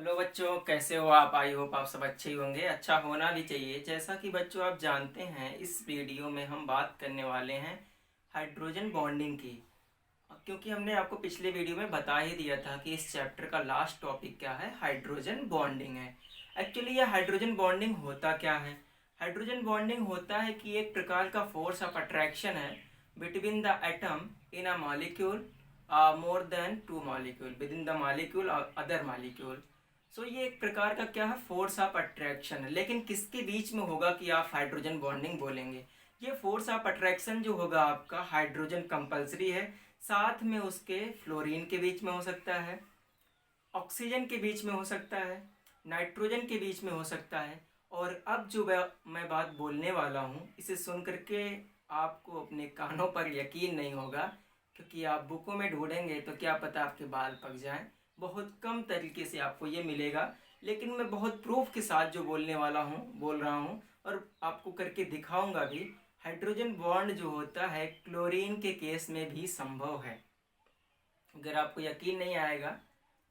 Hello बच्चों, कैसे हो आप? आई होप आप सब अच्छे ही होंगे। अच्छा होना भी चाहिए। जैसा कि बच्चों आप जानते हैं, इस वीडियो में हम बात करने वाले हैं हाइड्रोजन बॉन्डिंग की। क्योंकि हमने आपको पिछले वीडियो में बता ही दिया था कि इस चैप्टर का लास्ट टॉपिक क्या है, हाइड्रोजन बॉन्डिंग है। एक्चुअली ये हाइड्रोजन बॉन्डिंग होता क्या है? हाइड्रोजन बॉन्डिंग होता है कि एक प्रकार का फोर्स ऑफ अट्रैक्शन है between the atom in a molecule, more than two molecule with in the molecule और अदर मॉलिक्यूल। सो ये एक प्रकार का क्या है, फोर्स ऑफ अट्रैक्शन है। लेकिन किसके बीच में होगा कि आप हाइड्रोजन बॉन्डिंग बोलेंगे? ये फोर्स ऑफ अट्रैक्शन जो होगा आपका, हाइड्रोजन कंपलसरी है, साथ में उसके फ्लोरीन के बीच में हो सकता है, ऑक्सीजन के बीच में हो सकता है, नाइट्रोजन के बीच में हो सकता है। और अब जो मैं बात बोलने वाला हूँ, इसे सुन करके आपको अपने कानों पर यकीन नहीं होगा, क्योंकि आप बुकों में ढूंढेंगे तो क्या पता आपके बाल पक जाएं। बहुत कम तरीके से आपको ये मिलेगा, लेकिन मैं बहुत प्रूफ के साथ जो बोल रहा हूँ और आपको करके दिखाऊंगा भी। हाइड्रोजन बॉन्ड जो होता है क्लोरीन के केस में भी संभव है। अगर आपको यकीन नहीं आएगा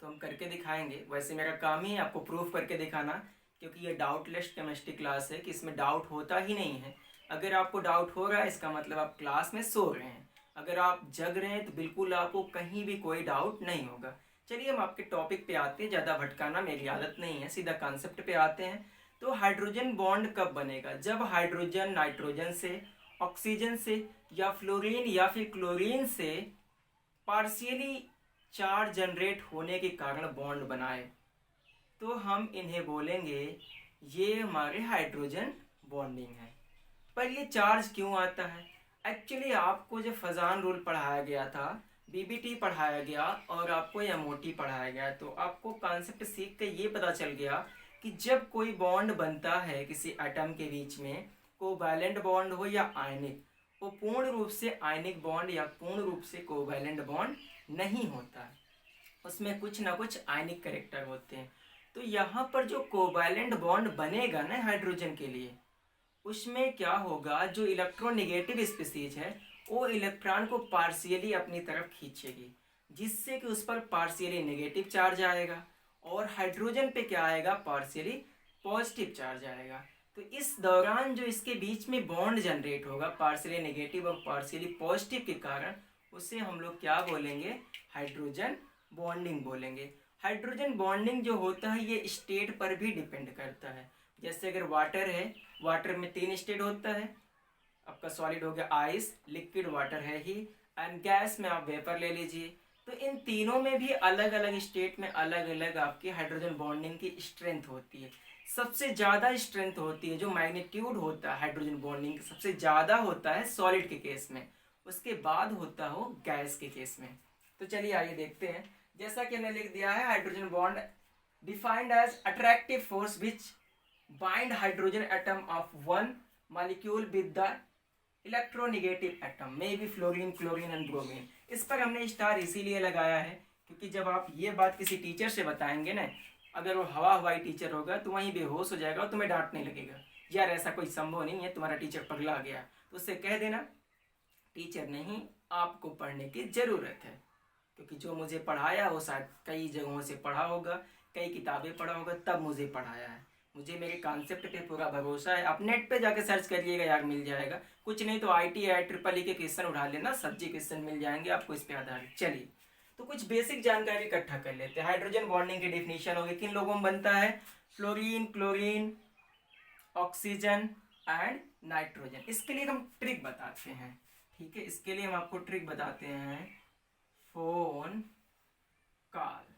तो हम करके दिखाएंगे। वैसे मेरा काम ही है आपको प्रूफ करके दिखाना, क्योंकि ये डाउटलेस केमिस्ट्री क्लास है कि इसमें डाउट होता ही नहीं है। अगर आपको डाउट हो रहा है, इसका मतलब आप क्लास में सो रहे हैं। अगर आप जग रहे हैं तो बिल्कुल आपको कहीं भी कोई डाउट नहीं होगा। चलिए हम आपके टॉपिक पे आते हैं। ज़्यादा भटकाना मेरी आदत नहीं है, सीधा कॉन्सेप्ट पे आते हैं। तो हाइड्रोजन बॉन्ड कब बनेगा? जब हाइड्रोजन नाइट्रोजन से, ऑक्सीजन से, या फ्लोरीन या फिर क्लोरीन से पार्शियली चार्ज जनरेट होने के कारण बॉन्ड बनाए, तो हम इन्हें बोलेंगे ये हमारे हाइड्रोजन बॉन्डिंग है। पर ये चार्ज क्यों आता है? एक्चुअली आपको जब फजान रूल पढ़ाया गया था, बीबीटी पढ़ाया गया और आपको एमओटी पढ़ाया गया, तो आपको कॉन्सेप्ट सीख के ये पता चल गया कि जब कोई बॉन्ड बनता है किसी एटम के बीच में, कोवैलेंट बॉन्ड हो या आयनिक, वो पूर्ण रूप से आयनिक बॉन्ड या पूर्ण रूप से कोवैलेंट बॉन्ड नहीं होता है। उसमें कुछ ना कुछ आयनिक करेक्टर होते हैं। तो यहाँ पर जो कोवैलेंट बॉन्ड बनेगा ना हाइड्रोजन के लिए, उसमें क्या होगा, जो इलेक्ट्रोनेगेटिव स्पीसीज है वो इलेक्ट्रॉन को पार्शियली अपनी तरफ खींचेगी, जिससे कि उस पर पार्शियली नेगेटिव चार्ज आएगा, और हाइड्रोजन पे क्या आएगा, पार्शियली पॉजिटिव चार्ज आएगा। तो इस दौरान जो इसके बीच में बॉन्ड जनरेट होगा पार्शियली नेगेटिव और पार्शियली पॉजिटिव के कारण, उसे हम लोग क्या बोलेंगे, हाइड्रोजन बॉन्डिंग बोलेंगे। हाइड्रोजन बॉन्डिंग जो होता है ये स्टेट पर भी डिपेंड करता है। जैसे अगर वाटर है, वाटर में 3 स्टेट होता है। आपका सॉलिड हो गया आइस, लिक्विड वाटर है ही, एंड गैस में आप वेपर ले लीजिए। तो इन तीनों में भी अलग अलग स्टेट में अलग अलग आपकी हाइड्रोजन बॉन्डिंग की स्ट्रेंथ होती है। सबसे ज़्यादा स्ट्रेंथ होती है, जो मैग्नीट्यूड होता है हाइड्रोजन बॉन्डिंग सबसे ज़्यादा होता है सॉलिड के केस में, उसके बाद होता हो गैस के केस में। तो चलिए आइए देखते हैं। जैसा कि हमने लिख दिया है, hydrogen bond defined as attractive force which bind hydrogen atom of one molecule with the electronegative atom may be fluorine, chlorine and bromine। इस पर हमने स्टार इसीलिए लगाया है क्योंकि जब आप ये बात किसी टीचर से बताएंगे ना, अगर वो हवा हवाई टीचर होगा तो वहीं बेहोश हो जाएगा और तुम्हें डांटने लगेगा, यार ऐसा कोई संभव नहीं है, तुम्हारा टीचर पगला गया। तो उससे कह देना टीचर नहीं, आपको पढ़ने की ज़रूरत है, क्योंकि जो मुझे पढ़ाया वो शायद कई जगहों से पढ़ा होगा, कई किताबें पढ़ा होगा, तब मुझे पढ़ाया है। मुझे मेरे कॉन्सेप्ट पे पूरा भरोसा है। आप नेट पे जाके सर्च करिएगा यार, मिल जाएगा। कुछ नहीं तो IIT ट्रिपल ई के क्वेश्चन उठा लेना, सब्जी क्वेश्चन मिल जाएंगे आपको इस पे आधारित। चलिए तो कुछ बेसिक जानकारी इकट्ठा कर लेते हैं। हाइड्रोजन बॉन्डिंग की डेफिनेशन होगी, किन लोगों में बनता है, fluorine, chlorine, oxygen and nitrogen. इसके लिए हम ट्रिक बताते हैं, ठीक है, इसके लिए हम आपको ट्रिक बताते हैं। Phone call,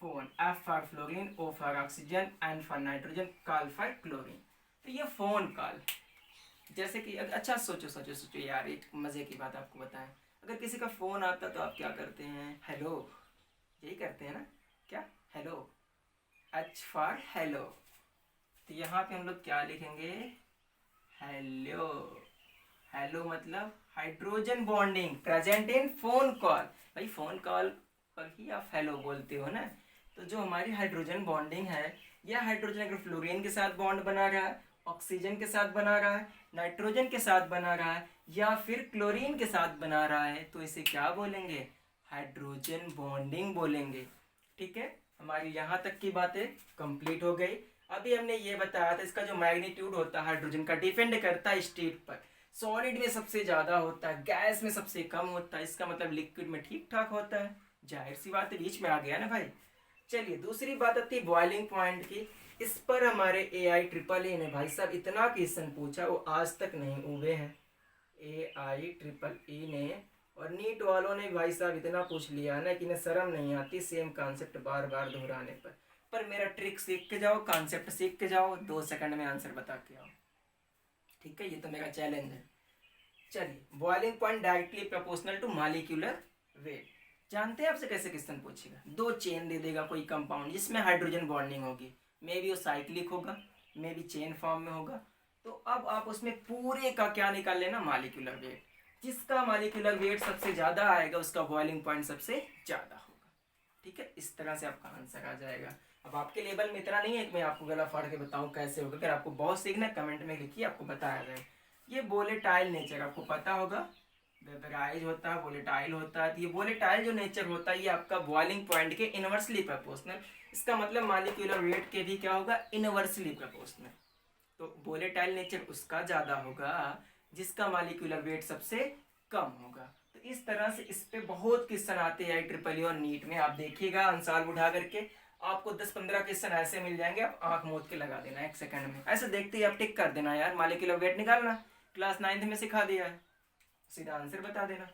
phone F for fluorine, O for oxygen, N for nitrogen, call for chlorine. तो ये फोन कॉल, जैसे कि अच्छा सोचो सोचो सोचो यार, एक मजे की बात आपको बताएं। अगर किसी का फोन आता तो आप क्या करते हैं, हेलो, यही करते हैं ना, क्या, हेलो, H फॉर हेलो। तो यहाँ पे हम लोग क्या लिखेंगे, हेलो। हेलो मतलब hydrogen bonding present in phone call. भाई फोन कॉल पर ही आप हेलो बोलते हो ना। तो जो हमारी हाइड्रोजन बॉन्डिंग है, यह हाइड्रोजन अगर फ्लोरीन के साथ बॉन्ड बना रहा है, ऑक्सीजन के साथ बना रहा है, नाइट्रोजन के साथ बना रहा है, या फिर क्लोरीन के साथ बना रहा है, तो इसे क्या बोलेंगे, हाइड्रोजन बॉन्डिंग बोलेंगे। ठीक है, हमारी यहाँ तक की बातें कंप्लीट हो गई। अभी हमने ये बताया था इसका जो मैग्नीट्यूड होता है हाइड्रोजन का डिपेंड करता है स्टेट पर। सॉलिड में सबसे ज़्यादा होता है, गैस में सबसे कम होता है, इसका मतलब लिक्विड में ठीक ठाक होता है। जाहिर सी बात है, बीच में आ गया ना भाई। चलिए दूसरी बात आती है बॉइलिंग पॉइंट की। इस पर हमारे AI EEE ने भाई साहब इतना क्वेश्चन पूछा, वो आज तक नहीं उबे हैं। AI EEE ने और नीट वालों ने भाई साहब इतना पूछ लिया ना कि इन्हें शर्म नहीं आती सेम कॉन्सेप्ट बार बार दोहराने पर मेरा ट्रिक सीख के जाओ, कॉन्सेप्ट सीख के जाओ, 2 सेकंड में आंसर बता के आओ। ठीक है, ये तो मेरा चैलेंज है। चलिए, boiling point directly proportional to molecular weight. जानते हैं आपसे कैसे क्वेश्चन पूछेगा? 2 चेन दे देगा कोई कंपाउंड जिसमें हाइड्रोजन बॉन्डिंग होगी, मे बी वो साइक्लिक होगा, मे बी चेन फॉर्म में होगा। तो अब आप उसमें पूरे का क्या निकाल लेना, मॉलिक्यूलर वेट। जिसका मॉलिक्यूलर वेट सबसे ज़्यादा आएगा उसका बॉइलिंग पॉइंट सबसे ज़्यादा होगा। ठीक है, इस तरह से आपका आंसर आ जाएगा। अब आपके लेवल में इतना नहीं है कि मैं आपको गला फाड़ के बताऊं कैसे होगा। अगर आपको बहुत सीखना है कमेंट में लिखिए, आपको बताया जाए। ये वोलेटाइल नेचर आपको पता होगा, वेपराइज होता है, वोलेटाइल होता है। तो ये वोलेटाइल जो नेचर होता है ये आपका बॉइलिंग पॉइंट के इनवर्सली प्रोपोर्शनल। इसका मतलब मॉलिक्यूलर वेट के भी क्या होगा, इनवर्सली प्रोपोर्शनल। तो वोलेटाइल नेचर उसका ज़्यादा होगा जिसका मॉलिक्यूलर वेट सबसे कम होगा। तो इस तरह से इस पे बहुत क्वेश्चन आते हैं IEEE और नीट में। आप देखिएगा आंसर उठा करके आपको 10-15 क्वेश्चन ऐसे मिल जाएंगे, आप आंख मूंद के लगा देना 1 सेकंड में। ऐसे देखते ही आप टिक कर देना, यार मॉलिक्यूलर वेट निकालना क्लास 9th में सिखा दिया है, सीधा आंसर बता देना।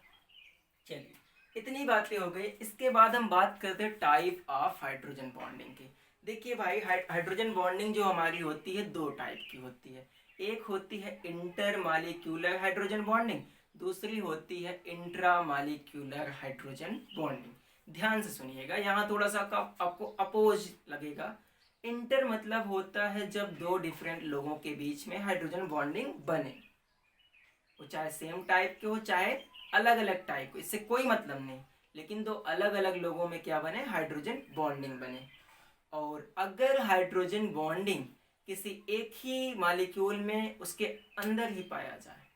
चलिए, इतनी बातें हो गई। इसके बाद हम बात करते हैं टाइप ऑफ हाइड्रोजन बॉन्डिंग की। देखिए भाई, हाइड्रोजन बॉन्डिंग जो हमारी होती है 2 टाइप की होती है। एक होती है इंटर मालिक्यूलर हाइड्रोजन बॉन्डिंग, दूसरी होती है इंट्रा मालिक्यूलर हाइड्रोजन बॉन्डिंग। ध्यान से सुनिएगा, यहाँ थोड़ा सा आपको अपोज लगेगा। इंटर मतलब होता है जब 2 डिफरेंट लोगों के बीच में हाइड्रोजन बॉन्डिंग बने, वो चाहे सेम टाइप के हो चाहे अलग अलग टाइप के, इससे कोई मतलब नहीं, लेकिन 2 अलग अलग लोगों में क्या बने, हाइड्रोजन बॉन्डिंग बने। और अगर हाइड्रोजन बॉन्डिंग किसी एक ही मॉलिक्यूल में उसके अंदर ही पाया जाए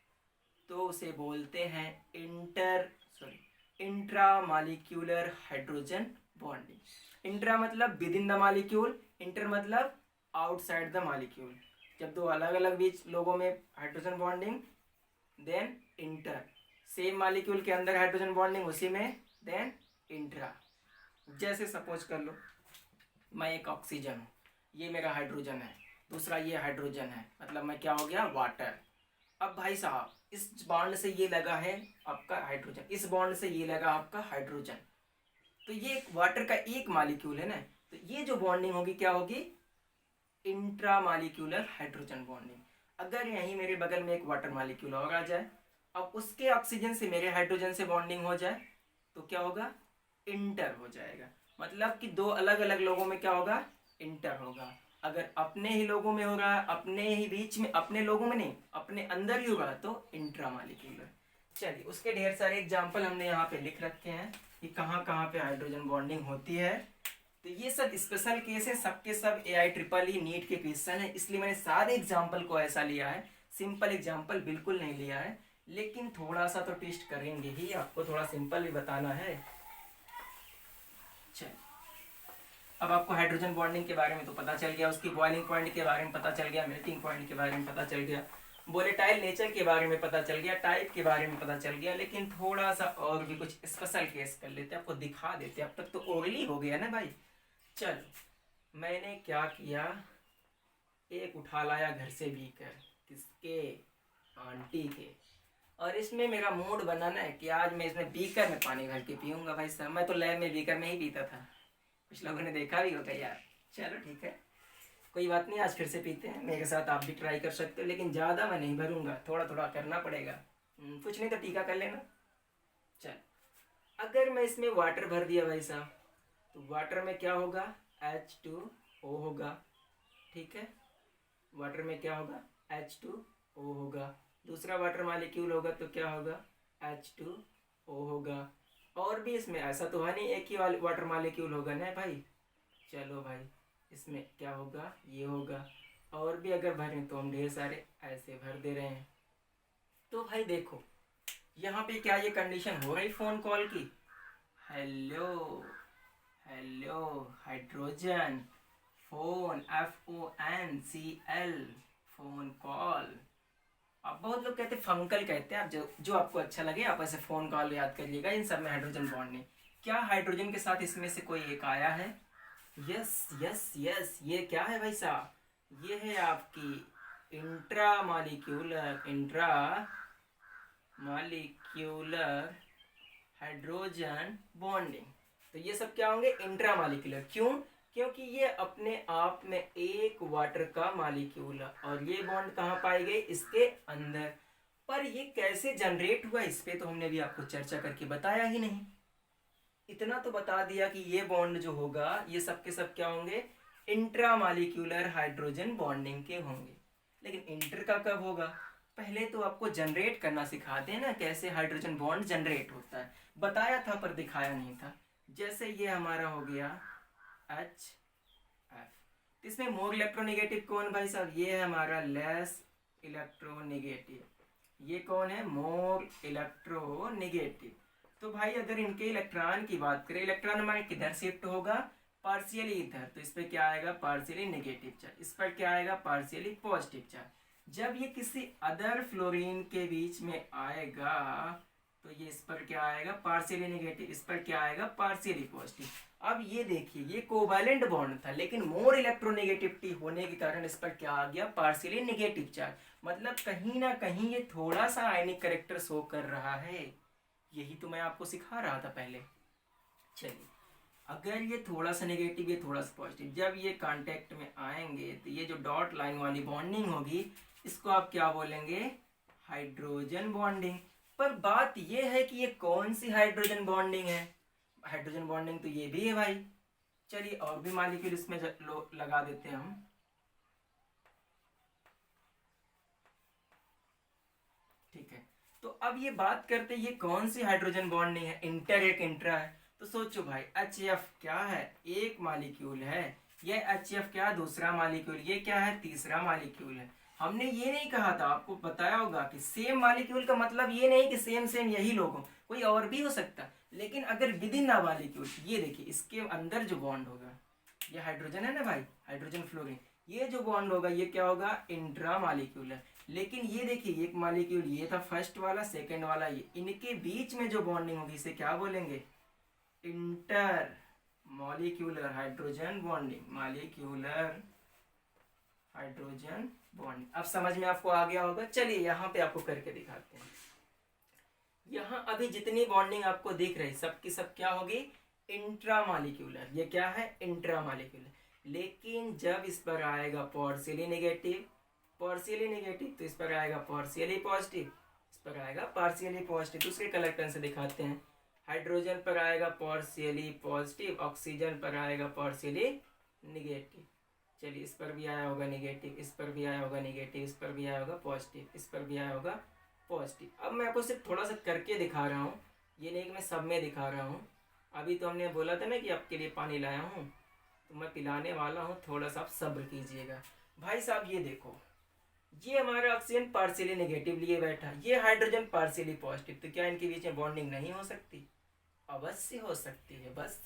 तो उसे बोलते हैं intra molecular hydrogen bonding. Intra मतलब within the molecule, inter मतलब आउटसाइड द मॉलिक्यूल। जब 2 अलग अलग बीच लोगों में hydrogen bonding, then inter. Same molecule के अंदर हाइड्रोजन बॉन्डिंग, उसी में देन इंट्रा। जैसे सपोज कर लो मैं एक ऑक्सीजन हूँ, ये मेरा हाइड्रोजन है, दूसरा ये हाइड्रोजन है, मतलब मैं क्या हो गया, वाटर। अब भाई साहब इस बॉन्ड से ये लगा है आपका हाइड्रोजन, इस बॉन्ड से ये लगा आपका हाइड्रोजन, तो ये वाटर का एक मॉलिक्यूल है ना, तो ये जो बॉन्डिंग होगी क्या होगी, इंट्रा मॉलिक्यूलर हाइड्रोजन बॉन्डिंग। अगर यहीं मेरे बगल में एक वाटर मॉलिक्यूल और आ जाए, अब उसके ऑक्सीजन से मेरे हाइड्रोजन से बॉन्डिंग हो जाए तो क्या होगा, इंटर हो जाएगा। मतलब कि 2 अलग अलग लोगों में क्या होगा, इंटर होगा। अगर अपने ही लोगों में होगा, अपने ही बीच में, अपने लोगों में नहीं अपने अंदर ही होगा तो इंट्रा मॉलिक्यूलर। चलिए, उसके ढेर सारे एग्जाम्पल हमने यहाँ पे लिख रखे हैं कि कहाँ कहाँ पे हाइड्रोजन बॉन्डिंग होती है। तो ये सब स्पेशल केस है, सबके सब AI EEE नीट के क्वेश्चन है, इसलिए मैंने सारे एग्जाम्पल को ऐसा लिया है। सिंपल एग्जाम्पल बिल्कुल नहीं लिया है, लेकिन थोड़ा सा तो टेस्ट करेंगे ही, आपको थोड़ा सिंपल भी बताना है। चलिए, अब आपको हाइड्रोजन बॉन्डिंग के बारे में तो पता चल गया, उसकी बॉइलिंग पॉइंट के बारे में पता चल गया, मेल्टिंग पॉइंट के बारे में पता चल गया, वोलेटाइल नेचर के बारे में पता चल गया, टाइप के बारे में पता चल गया। लेकिन थोड़ा सा और भी कुछ स्पेशल केस कर लेते, आपको दिखा देते। अब तक तो ओरली हो गया ना भाई। चलो, मैंने क्या किया, एक उठा लाया घर से बीकर, किसके, आंटी के, और इसमें मेरा मूड बना ना कि आज मैं इसमें बीकर में पानी भर के पीऊंगा। भाई साहब मैं तो लैब में बीकर में ही पीता था, कुछ लोगों ने देखा भी होगा यार। चलो ठीक है, कोई बात नहीं, आज फिर से पीते हैं, मेरे साथ आप भी ट्राई कर सकते हो, लेकिन ज़्यादा मैं नहीं भरूंगा, थोड़ा थोड़ा करना पड़ेगा। कुछ नहीं तो टीका कर लेना। चल, अगर मैं इसमें वाटर भर दिया भाई साहब, तो वाटर में क्या होगा, H2O होगा। ठीक है, वाटर में क्या होगा, H2O होगा। दूसरा वाटर मॉलिक्यूल होगा तो क्या होगा, H2O होगा। और भी इसमें ऐसा तो है नहीं एक ही वाटर मॉलिक्यूल होगा ना भाई। चलो भाई, इसमें क्या होगा, ये होगा। और भी अगर भरें तो हम ढेर सारे ऐसे भर दे रहे हैं। तो भाई देखो, यहाँ पे क्या ये कंडीशन हो रही फ़ोन कॉल की, hello hello hydrogen, phone FONCL, phone call. अब बहुत लोग कहते हैं फंकल कहते हैं, आप जो जो आपको अच्छा लगे आप ऐसे फोन कॉल याद कर लीजिएगा। इन सब में हाइड्रोजन बॉन्ड नहीं। क्या हाइड्रोजन के साथ इसमें से कोई एक आया है? यस यस यस, ये क्या है भाई साहब? ये है आपकी इंट्रा मालिक्यूलर हाइड्रोजन बॉन्डिंग। तो ये सब क्या होंगे? Intra molecular. क्यों? क्योंकि ये अपने आप में एक वाटर का मालिक्यूल है और ये बॉन्ड कहाँ पाए गए? इसके अंदर। पर ये कैसे जनरेट हुआ, इस पे तो हमने भी आपको चर्चा करके बताया ही नहीं। इतना तो बता दिया कि ये बॉन्ड जो होगा ये सब के सब क्या होंगे? इंट्रा मालिक्यूलर हाइड्रोजन बॉन्डिंग के होंगे। लेकिन इंटर का कब होगा? पहले तो आपको जनरेट करना सिखाते हैं ना, कैसे हाइड्रोजन बॉन्ड जनरेट होता है। बताया था पर दिखाया नहीं था। जैसे ये हमारा हो गया HF, इसमें मोर इलेक्ट्रोनेगेटिव कौन भाई साहब? ये है हमारा लेस इलेक्ट्रोनेगेटिव। ये कौन है? More electronegative. तो भाई अगर इनके इलेक्ट्रॉन की बात करें, इलेक्ट्रॉन हमारे किधर शिफ्ट होगा? पार्शियली इधर। तो इस पर क्या आएगा? Partially negative charge. इस पर क्या आएगा? Partially positive charge. जब ये किसी अदर फ्लोरीन के बीच में आएगा तो ये इस पर क्या आएगा? Partially negative. इस पर क्या आएगा? Partially positive. अब ये देखिए, ये कोवैलेंट बॉन्ड था लेकिन मोर इलेक्ट्रोनेगेटिविटी होने के कारण इस पर क्या आ गया? Partially negative charge. मतलब कहीं ना कहीं ये थोड़ा सा आयनिक करेक्टर शो कर रहा है। यही तो मैं आपको सिखा रहा था पहले। चलिए, अगर ये थोड़ा सा नेगेटिव ये थोड़ा सा पॉजिटिव, जब ये कांटेक्ट में आएंगे तो ये जो डॉट लाइन वाली बॉन्डिंग होगी इसको आप क्या बोलेंगे? Hydrogen bonding. पर बात ये है कि ये कौन सी हाइड्रोजन बॉन्डिंग है? हाइड्रोजन बॉन्डिंग तो ये भी है भाई। चलिए और भी मॉलिक्यूल इसमें लगा देते हैं हम। ठीक है, तो अब ये बात करते हैं ये कौन सी हाइड्रोजन बॉन्डिंग है? इंटर एक इंट्रा है। तो सोचो भाई, HF क्या है? एक मॉलिक्यूल है। ये HF क्या? दूसरा मॉलिक्यूल। ये क्या है? तीसरा मॉलिक्यूल है। हमने ये नहीं कहा था, आपको बताया होगा कि सेम मॉलिक्यूल का मतलब ये नहीं कि सेम सेम यही लोग हो, कोई और भी हो सकता। लेकिन अगर विद इन अ मॉलिक्यूल, ये देखिए इसके अंदर जो बॉन्ड होगा, ये हाइड्रोजन है ना भाई, हाइड्रोजन फ्लोरीन, ये जो बॉन्ड होगा ये क्या होगा? Intra molecular. लेकिन ये देखिए एक मॉलिक्यूल ये था फर्स्ट वाला, सेकंड वाला ये, इनके बीच में जो बॉन्डिंग होगी इसे क्या बोलेंगे? Inter molecular hydrogen bonding. Molecular hydrogen bonding. अब समझ में आपको आ गया होगा। चलिए यहाँ पे आपको करके दिखाते हैं। यहाँ अभी जितनी बॉन्डिंग आपको दिख रही सबकी सब क्या होगी? Intra molecular. ये क्या है? Intra molecular. लेकिन जब इस पर आएगा पार्शियली नेगेटिव, पार्शियली नेगेटिव, तो इस पर आएगा पार्शियली पॉजिटिव, इस पर आएगा पार्शियली पॉजिटिव। दूसरे कलर पेन से दिखाते हैं। हाइड्रोजन पर आएगा पार्शियली पॉजिटिव, ऑक्सीजन पर आएगा पार्शियली निगेटिव। चलिए इस पर भी आया होगा निगेटिव, इस पर भी आया होगा निगेटिव, इस पर भी आया होगा पॉजिटिव, इस पर भी आया होगा पॉजिटिव। अब मैं आपको सिर्फ थोड़ा सा करके दिखा रहा हूँ, ये नहीं कि मैं सब में दिखा रहा हूँ। अभी तो हमने बोला था ना कि आपके लिए पानी लाया हूँ, तो मैं पिलाने वाला हूँ, थोड़ा सा आप सब्र कीजिएगा। भाई साहब ये देखो, ये हमारा ऑक्सीजन पार्शियली नेगेटिव लिए बैठा, ये हाइड्रोजन पार्शियली पॉजिटिव, तो क्या इनके बीच में बॉन्डिंग नहीं हो सकती? अवश्य हो सकती है। बस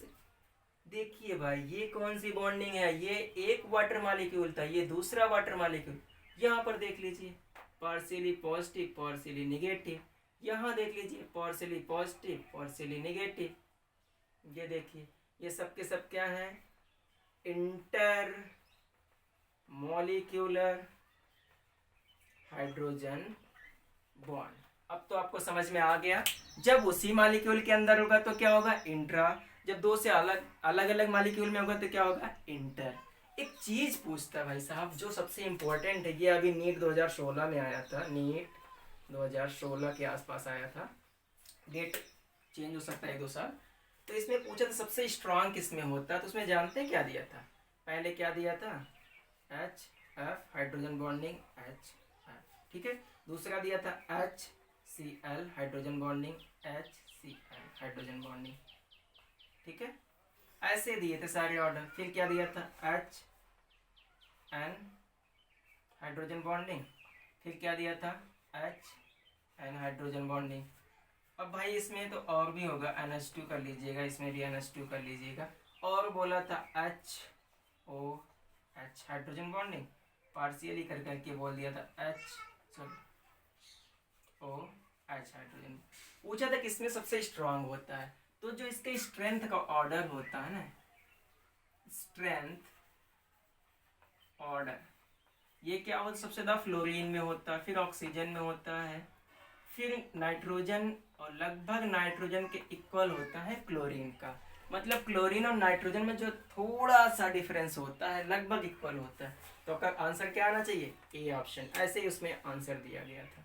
देखिए भाई, ये कौन सी बॉन्डिंग है? ये एक वाटर मॉलिक्यूल था, ये दूसरा वाटर मॉलिक्यूल। यहाँ पर देख लीजिए पार्शियली पॉजिटिव पार्शियली नेगेटिव, यहाँ देख लीजिए पार्शियली पॉजिटिव पार्शियली नेगेटिव। ये देखिए ये सब के सब क्या है? Inter molecular hydrogen bond. अब तो आपको समझ में आ गया। जब उसी मॉलिक्यूल के अंदर होगा तो क्या होगा? इंट्रा। जब दो से अलग अलग अलग मॉलिक्यूल में होगा तो क्या होगा? इंटर। एक चीज पूछता है भाई साहब जो सबसे इंपॉर्टेंट है, ये अभी नीट 2016 में आया था, नीट 2016 के आसपास आया था, डेट चेंज हो सकता है 2 साल। तो इसमें पूछा था सबसे स्ट्रांग किस में होता है, तो उसमें जानते हैं क्या दिया था? पहले क्या दिया था? HF हाइड्रोजन बॉन्डिंग HF, ठीक है। दूसरा दिया था HCl hydrogen bonding HCl hydrogen bonding, ठीक है। ऐसे दिए थे सारे ऑर्डर। फिर क्या दिया था? HN hydrogen bonding. फिर क्या दिया था? HN hydrogen bonding. अब भाई इसमें तो और भी होगा, NH2 कर लीजिएगा, इसमें भी NH2 कर लीजिएगा, और बोला था OH हाइड्रोजन बॉन्डिंग, पार्शियली कर करके बोल दिया था OH हाइड्रोजन। पूछा था किसमें सबसे स्ट्रांग होता है, तो जो इसके स्ट्रेंथ का ऑर्डर होता है ना, स्ट्रेंथ ऑर्डर, ये क्या होता है, सबसे ज़्यादा फ्लोरीन में होता है, फिर ऑक्सीजन में होता है, फिर नाइट्रोजन, और लगभग नाइट्रोजन के इक्वल होता है क्लोरीन का। मतलब क्लोरीन और नाइट्रोजन में जो थोड़ा सा डिफरेंस होता है लगभग इक्वल होता है। तो आपका आंसर क्या आना चाहिए, ए ऑप्शन। ऐसे ही उसमें आंसर दिया गया था।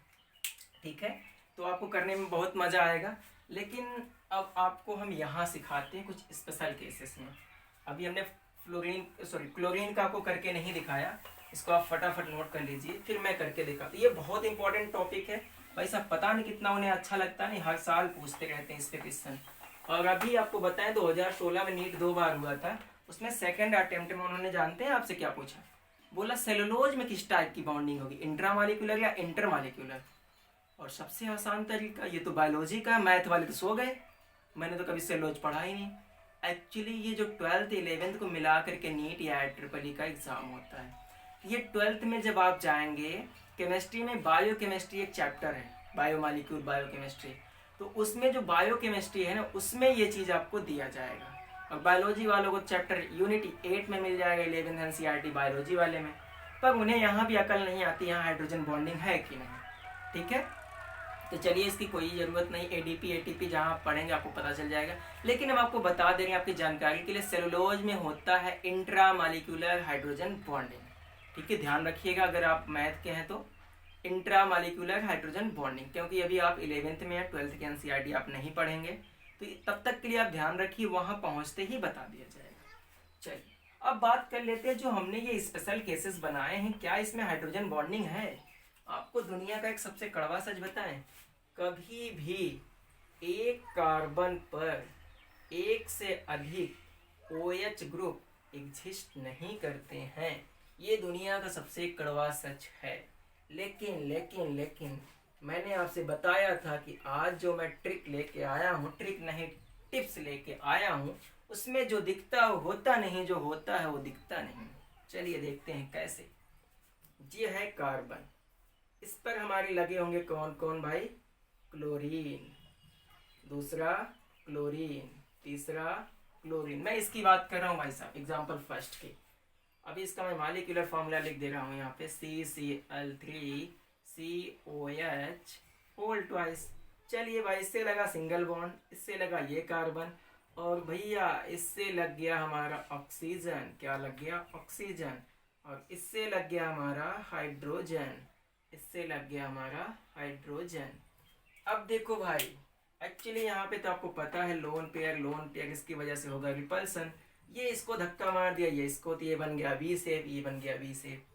ठीक है, तो आपको करने में बहुत मज़ा आएगा। लेकिन अब आपको हम यहाँ सिखाते हैं कुछ स्पेशल केसेस में। अभी हमने क्लोरीन का आपको करके नहीं दिखाया, इसको आप फटाफट नोट कर लीजिए, फिर मैं करके दिखाता हूँ। ये बहुत इंपॉर्टेंट टॉपिक है भाई साहब, पता नहीं कितना उन्हें अच्छा लगता नहीं, हर साल पूछते रहते हैं इस पे क्वेश्चन। और अभी आपको बताएं 2016 में नीट 2 बार हुआ था, उसमें सेकंड अटेम्प्ट में उन्होंने जानते हैं आपसे क्या पूछा, बोला सेलुलोज में किस टाइप की बॉन्डिंग होगी, इंट्रामॉलिक्यूलर या इंटरमॉलिक्यूलर। और सबसे आसान तरीका, ये तो बायोलॉजी का, मैथ वाले तो सो गए, मैंने तो कभी सेलुलोज पढ़ा ही नहीं। एक्चुअली ये जो 12th 11th को मिला करके नीट या IEEE का एग्ज़ाम होता है, ये 12th में जब आप जाएंगे, केमिस्ट्री में बायो केमिस्ट्री एक चैप्टर है, बायोमॉलिक्यूल बायोकेमिस्ट्री, तो उसमें जो बायोकेमिस्ट्री है ना, उसमें ये चीज़ आपको दिया जाएगा। और बायोलॉजी वालों को चैप्टर यूनिट 8 में मिल जाएगा, 11th NCERT बायोलॉजी वाले में। पर उन्हें यहाँ भी अकल नहीं आती यहाँ हाइड्रोजन बॉन्डिंग है कि नहीं। ठीक है, तो चलिए इसकी कोई ज़रूरत नहीं, ADP ATP जहाँ आप पढ़ेंगे आपको पता चल जाएगा। लेकिन हम आपको बता दे रहे हैं आपकी जानकारी के लिए, सेलुलोज में होता है इंट्रामॉलिक्यूलर हाइड्रोजन बॉन्डिंग। ठीक है, ध्यान रखिएगा अगर आप मैथ के हैं तो, इंट्रामॉलिक्यूलर हाइड्रोजन बॉन्डिंग, क्योंकि अभी आप 11th में या 12th के NCERT आप नहीं पढ़ेंगे, तो तब तक के लिए आप ध्यान रखिए, वहाँ पहुँचते ही बता दिया जाएगा। चलिए अब बात कर लेते हैं, जो हमने ये स्पेशल केसेस बनाए हैं, क्या इसमें हाइड्रोजन बॉन्डिंग है। आपको दुनिया का एक सबसे कड़वा सच बताएं, कभी भी एक कार्बन पर एक से अधिक OH ग्रुप एग्जिस्ट नहीं करते हैं, ये दुनिया का सबसे कड़वा सच है। लेकिन मैंने आपसे बताया था कि आज जो मैं ट्रिक लेके आया हूँ, ट्रिक नहीं टिप्स लेके आया हूँ, उसमें जो दिखता वो होता नहीं, जो होता है वो दिखता नहीं। चलिए देखते हैं कैसे। ये है कार्बन, इस पर हमारे लगे होंगे कौन कौन भाई, क्लोरीन, दूसरा क्लोरीन, तीसरा क्लोरीन। मैं इसकी बात कर रहा हूँ भाई साहब, एग्जाम्पल फर्स्ट की। अभी इसका मैं मॉलिक्यूलर फॉर्मूला लिख दे रहा हूँ यहाँ पे, CCl3COH होल ट्वाइस। चलिए भाई, इससे लगा सिंगल बॉन्ड, इससे लगा ये कार्बन, और भैया इससे लग गया हमारा ऑक्सीजन। क्या लग गया, ऑक्सीजन। और इससे लग गया हमारा हाइड्रोजन, इससे लग गया हमारा हाइड्रोजन। अब देखो भाई, एक्चुअली यहाँ पे तो आपको पता है लोन पेयर इसकी वजह से होगा रिपल्सन। ये इसको धक्का मार दिया, ये इसको, तो ये बन गया वी शेप, ये बन गया वी शेप।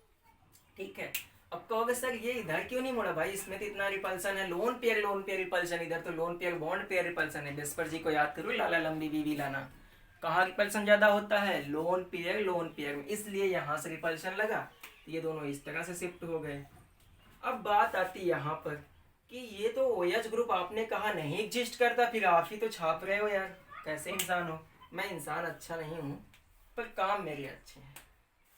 ठीक है, अब कहोगे सर ये इधर क्यों नहीं मुड़ा भाई, इसमें तो इतना रिपल्सन है, लोन पेयर रिपल्सन, इधर तो lone pair bond pair repulsion है। बेस्पर जी को याद करो, लाला लंबी बीवी लाना, कहाँ रिपल्सन ज्यादा होता है, लोन पेयर में, इसलिए यहाँ से रिपल्सन लगा, ये दोनों इस तरह से शिफ्ट हो गए। अब बात आती है यहाँ पर कि ये तो OH ग्रुप आपने कहा नहीं एग्जिस्ट करता, फिर आप ही तो छाप रहे हो यार, कैसे इंसान हो। मैं इंसान अच्छा नहीं हूँ, पर काम मेरे अच्छे हैं।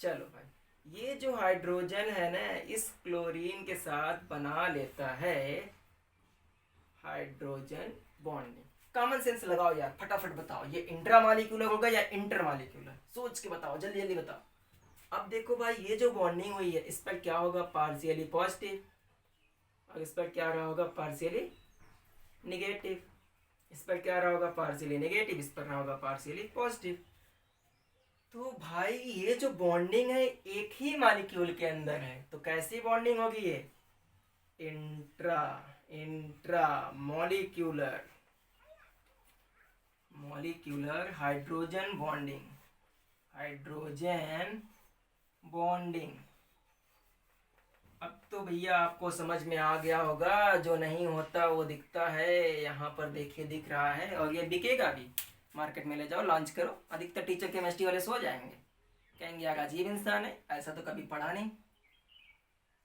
चलो भाई, ये जो हाइड्रोजन है ना, इस क्लोरीन के साथ बना लेता है हाइड्रोजन बॉन्डिंग। कॉमन सेंस लगाओ यार, फटाफट बताओ, ये इंट्रामॉलिक्यूलर होगा या इंटरमॉलिक्यूलर, सोच के बताओ, जल्दी जल्दी बताओ। अब देखो भाई, ये जो बॉन्डिंग हुई है, इस पर क्या होगा, पार्शियली पॉजिटिव, और इस पर क्या रहा होगा, पार्शियली निगेटिव। इस पर क्या रहा होगा, पार्शियली नेगेटिव, इस पर रहा होगा पार्शियली पॉजिटिव। तो भाई ये जो बॉन्डिंग है एक ही मॉलिक्यूल के अंदर है, तो कैसी बॉन्डिंग होगी ये, इंट्रा मॉलिक्यूलर हाइड्रोजन बॉन्डिंग। अब तो भैया आपको समझ में आ गया होगा, जो नहीं होता वो दिखता है, यहाँ पर देखिए दिख रहा है, और ये बिकेगा भी, मार्केट में ले जाओ, लॉन्च करो। अधिकतर टीचर केमिस्ट्री वाले सो जाएंगे, कहेंगे यार अजीब इंसान है, ऐसा तो कभी पढ़ा नहीं।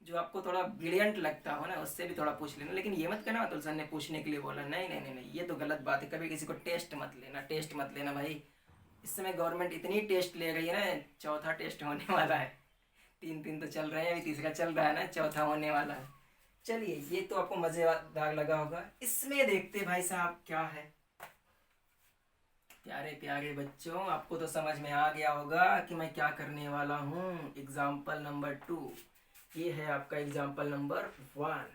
जो आपको थोड़ा ब्रिलियंट लगता हो ना, उससे भी थोड़ा पूछ लेना, लेकिन ये मत कहना अतुल सर ने पूछने के लिए बोला, नहीं, ये तो गलत बात है, कभी किसी को टेस्ट मत लेना भाई। इस समय गवर्नमेंट इतनी टेस्ट ले रही है ना, चौथा टेस्ट होने वाला है। 3 तो चल रहे हैं, अभी तीसरा चल रहा है ना, चौथा होने वाला है। चलिए, ये तो आपको मजेदार लगा होगा। इसमें देखते भाई साहब क्या है। प्यारे प्यारे बच्चों, आपको तो समझ में आ गया होगा कि मैं क्या करने वाला हूँ। एग्जाम्पल नंबर 2, ये है आपका एग्जाम्पल नंबर 1।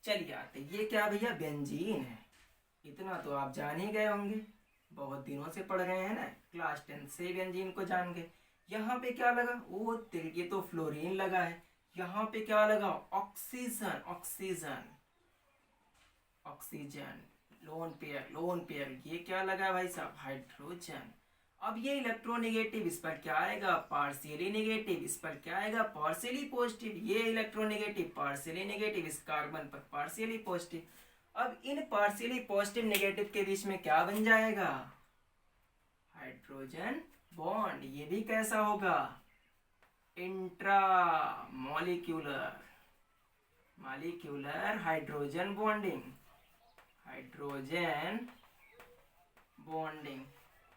चलिए आते, ये क्या भैया, बेंजीन है। इतना तो आप जान ही गए होंगे, बहुत दिनों से पढ़ रहे हैं ना, क्लास 10 से बेंजीन को जान गए। यहाँ पे क्या लगा, वो ये तो फ्लोरीन लगा है। यहाँ पे क्या लगा, oxygen. Oxygen oxygen lone pair. ये क्या लगा भाई साहब, हाइड्रोजन। अब ये इलेक्ट्रोनेगेटिव, इस पर क्या आएगा, पार्शियली नेगेटिव। इस पर क्या आएगा, पार्शियली पॉजिटिव। ये इलेक्ट्रोनेगेटिव, पार्शियली नेगेटिव, इस कार्बन पर पार्शियली पॉजिटिव। अब इन पार्शियली पॉजिटिव नेगेटिव के बीच में क्या बन जाएगा, हाइड्रोजन बॉन्ड। ये भी कैसा होगा, intra molecular hydrogen bonding. Hydrogen bonding.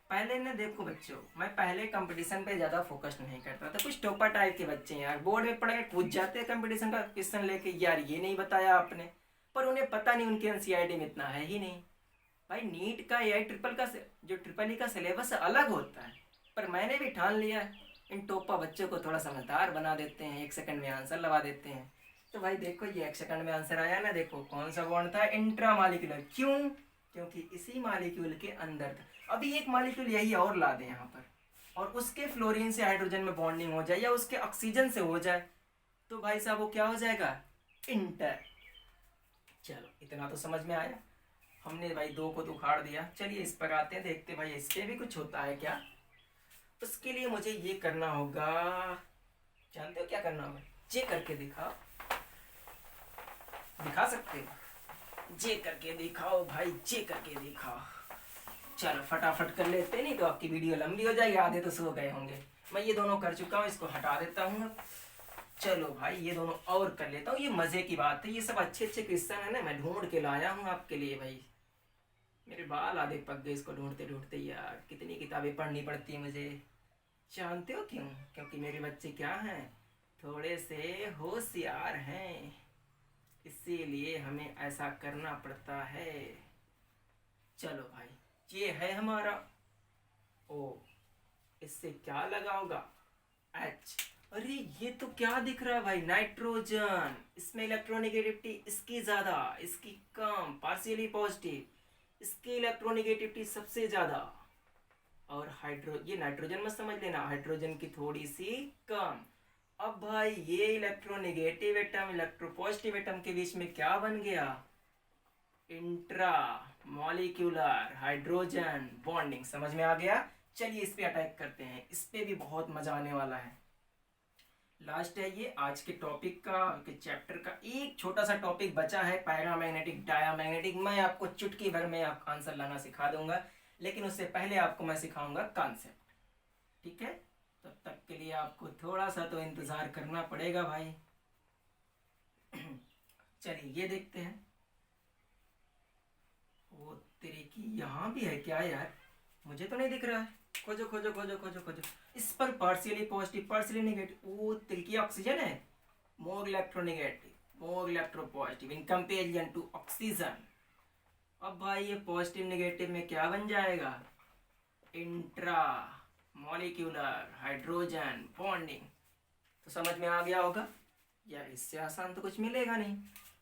पहले ना देखो बच्चों, मैं पहले कंपटीशन पे ज़्यादा फोकस नहीं करता था। कुछ टोपा टाइप के बच्चे हैं यार, बोर्ड में पढ़ के कूद जाते हैं कंपटीशन का क्वेश्चन लेके, यार ये नहीं बताया आपने, पर उन्हें पता नहीं, उनके एनसीईआरटी में इतना है ही नहीं। भाई नीट का या ट्रिपल का जो ट्रिपल ई का सिलेबस अलग होता है, पर मैंने भी ठान लिया इन टोपा बच्चों को थोड़ा समझदार बना देते हैं, 1 सेकंड में आंसर लगा देते हैं। तो भाई देखो, ये 1 सेकंड में आंसर आया ना, देखो कौन सा बॉन्ड था, इंट्रा मॉलिक्यूलर। क्यों, क्योंकि इसी मॉलिक्यूल के अंदर था। अभी एक मॉलिक्यूल यही और ला दें यहाँ पर, और उसके फ्लोरीन से हाइड्रोजन में बॉन्डिंग हो जाए या उसके ऑक्सीजन से हो जाए, तो भाई साहब वो क्या हो जाएगा, इंटर। चलो इतना तो समझ में आया। हमने भाई 2 को तो उखाड़ दिया। चलिए इस पर आते हैं, देखते भाई इस पर भी कुछ होता है क्या। उसके लिए मुझे ये करना होगा, जानते हो क्या करना होगा, जे करके दिखाओ। दिखा सकते हो, जे करके दिखाओ भाई, जे करके दिखाओ। चलो फटाफट कर लेते, नहीं तो आपकी वीडियो लंबी हो जाएगी, आधे तो सो गए होंगे। मैं ये दोनों कर चुका हूँ, इसको हटा देता हूँ। चलो भाई ये दोनों और कर लेता हूँ। ये मजे की बात है, ये सब अच्छे अच्छे क्वेश्चन है ना, मैं ढूंढ के लाया हूँ आपके लिए भाई। मेरे बाल आधे पक गए इसको ढूंढते ढूंढते यार, कितनी किताबें पढ़नी पड़ती है मुझे। जानते हो क्यों, क्योंकि मेरे बच्चे क्या हैं, थोड़े से होशियार हैं, इसीलिए हमें ऐसा करना पड़ता है। चलो भाई, ये है हमारा ओ, इससे क्या लगा होगा, एच। अरे ये तो क्या दिख रहा है भाई, नाइट्रोजन। इसमें इलेक्ट्रोनेगेटिविटी इसकी ज्यादा, इसकी कम, पार्शियली पॉजिटिव। इसकी इलेक्ट्रोनेगेटिविटी सबसे ज्यादा, और ये नाइट्रोजन मत समझ लेना, हाइड्रोजन की थोड़ी सी कम। अब भाई ये इलेक्ट्रोनेगेटिव एटम इलेक्ट्रोपॉजिटिव एटम के बीच में क्या बन गया, इंट्रा मॉलिक्यूलर हाइड्रोजन बॉन्डिंग। समझ में आ गया। चलिए इस पे अटैक करते हैं, इस पे भी बहुत मजा आने वाला है। लास्ट है ये आज के टॉपिक का, के चैप्टर का एक छोटा सा टॉपिक बचा है, पैरामैग्नेटिक डायामैग्नेटिक। मैं आपको चुटकी भर में आप आंसर लाना सिखा दूंगा, लेकिन उससे पहले आपको मैं सिखाऊंगा कॉन्सेप्ट, ठीक है। तब तक के लिए आपको थोड़ा सा तो इंतजार करना पड़ेगा भाई। चलिए ये देखते हैं। वो तेरे की यहाँ भी है क्या यार, मुझे तो नहीं दिख रहा है। खोजो खोजो खोजो खोजो खोजो। इस पर पार्शियली पॉजिटिव पार्शियली नेगेटिव, वो तेरे की ऑक्सीजन है, more electronegative more electropositive in comparison to oxygen. अब भाई ये पॉजिटिव नेगेटिव में क्या बन जाएगा, इंट्रा मॉलिक्यूलर हाइड्रोजन बॉन्डिंग। तो समझ में आ गया होगा यार, इससे आसान तो कुछ मिलेगा नहीं।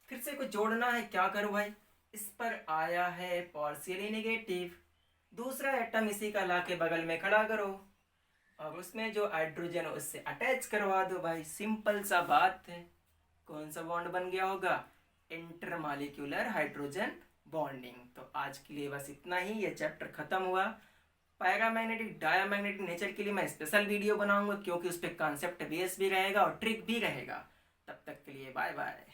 फिर से कुछ जोड़ना है, क्या करूं भाई, इस पर आया है पार्शियली नेगेटिव, दूसरा एटम इसी का लाके बगल में खड़ा करो, और उसमें जो हाइड्रोजन है उससे अटैच करवा दो भाई। सिंपल सा बात है। कौन सा बॉन्ड बन गया होगा, इंटरमॉलिक्यूलर हाइड्रोजन बॉन्डिंग। तो आज के लिए बस इतना ही, ये चैप्टर खत्म हुआ। पैरामैग्नेटिक डायामैग्नेटिक नेचर के लिए मैं स्पेशल वीडियो बनाऊंगा, क्योंकि उस पर कॉन्सेप्ट बेस भी रहेगा और ट्रिक भी रहेगा। तब तक के लिए बाय बाय।